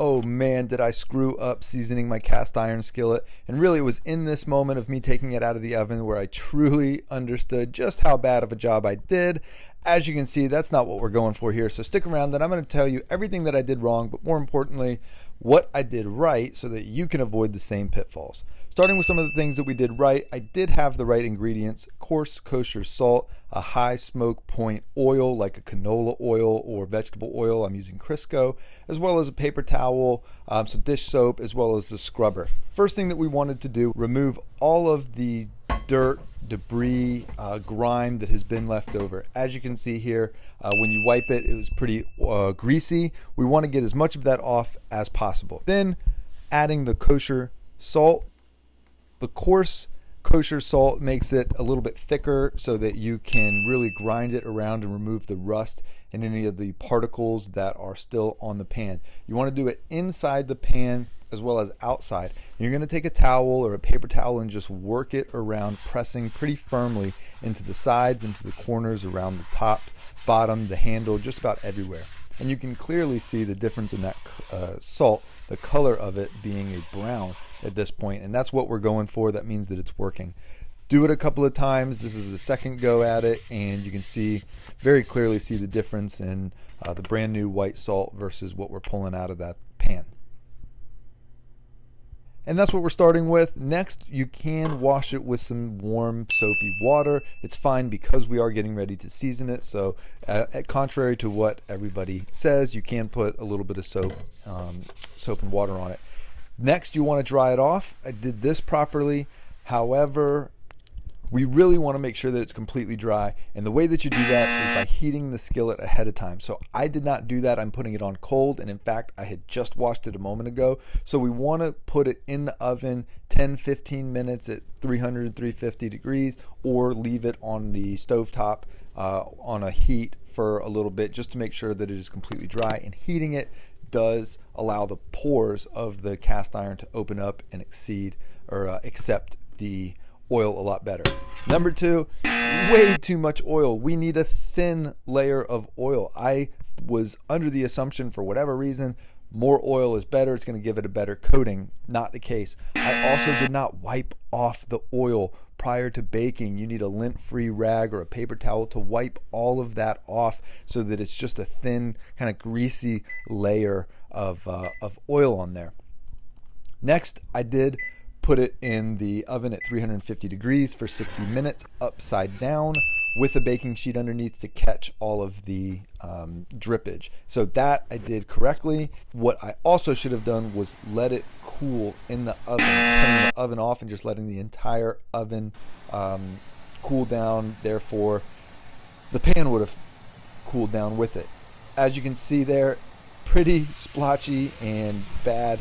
Oh man, did I screw up seasoning my cast iron skillet. And really it was in this moment of me taking it out of the oven where I truly understood just how bad of a job I did. As you can see, that's not what we're going for here. So stick around, and I'm going to tell you everything that I did wrong, but more importantly, what I did right so that you can avoid the same pitfalls. Starting with some of the things that we did right, I did have the right ingredients: coarse kosher salt, a high smoke point oil like a canola oil or vegetable oil. I'm using Crisco, as well as a paper towel, some dish soap, as well as the scrubber. First thing that we wanted to do, remove all of the dirt, debris, grime that has been left over. As you can see here, when you wipe it, it was pretty greasy. We want to get as much of that off as possible. Then adding the kosher salt. The coarse kosher salt makes it a little bit thicker so that you can really grind it around and remove the rust and any of the particles that are still on the pan. You want to do it inside the pan as well as outside. And you're going to take a towel or a paper towel and just work it around, pressing pretty firmly into the sides, into the corners, around the top, bottom, the handle, just about everywhere. And you can clearly see the difference in that salt, the color of it being a brown at this point, and that's what we're going for. That means that it's working. Do it a couple of times. This is the second go at it, and you can see very clearly the difference in the brand new white salt versus what we're pulling out of that pan. And that's what we're starting with. Next, you can wash it with some warm soapy water. It's fine because we are getting ready to season it. So contrary to what everybody says, you can put a little bit of soap and water on it. Next, you want to dry it off. I did this properly. However, we really want to make sure that it's completely dry. And the way that you do that is by heating the skillet ahead of time. So I did not do that. I'm putting it on cold. And in fact, I had just washed it a moment ago. So we want to put it in the oven 10-15 minutes at 300-350 degrees, or leave it on the stovetop on a heat for a little bit just to make sure that it is completely dry. And heating it does allow the pores of the cast iron to open up and accept the oil a lot better. Number two, way too much oil. We need a thin layer of oil. I was under the assumption, for whatever reason, more oil is better. It's going to give it a better coating. Not the case. I also did not wipe off the oil prior to baking. You need a lint-free rag or a paper towel to wipe all of that off so that it's just a thin, kind of greasy layer of oil on there. Next, I did put it in the oven at 350 degrees for 60 minutes, upside down, with a baking sheet underneath to catch all of the drippage. So that I did correctly. What I also should have done was let it cool in the oven, turning the oven off and just letting the entire oven cool down. Therefore, the pan would have cooled down with it. As you can see there, pretty splotchy and bad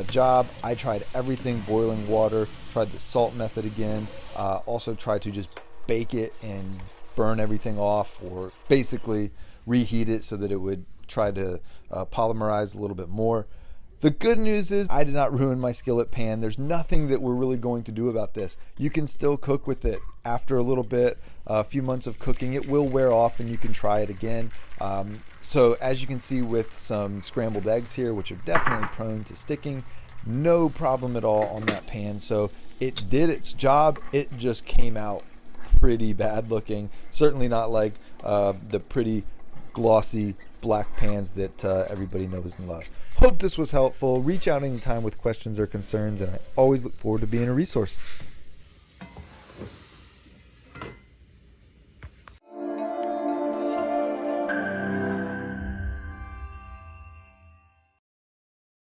job. I tried everything: boiling water, tried the salt method again, also tried to just bake it and burn everything off, or basically reheat it so that it would try to polymerize a little bit more. The good news is I did not ruin my skillet pan. There's nothing that we're really going to do about this. You can still cook with it. After a little bit, a few months of cooking, it will wear off and you can try it again. So as you can see with some scrambled eggs here, which are definitely prone to sticking, no problem at all on that pan. So it did its job. It just came out pretty bad looking. Certainly not like the pretty glossy black pans that everybody knows and loves. Hope this was helpful. Reach out anytime with questions or concerns, and I always look forward to being a resource.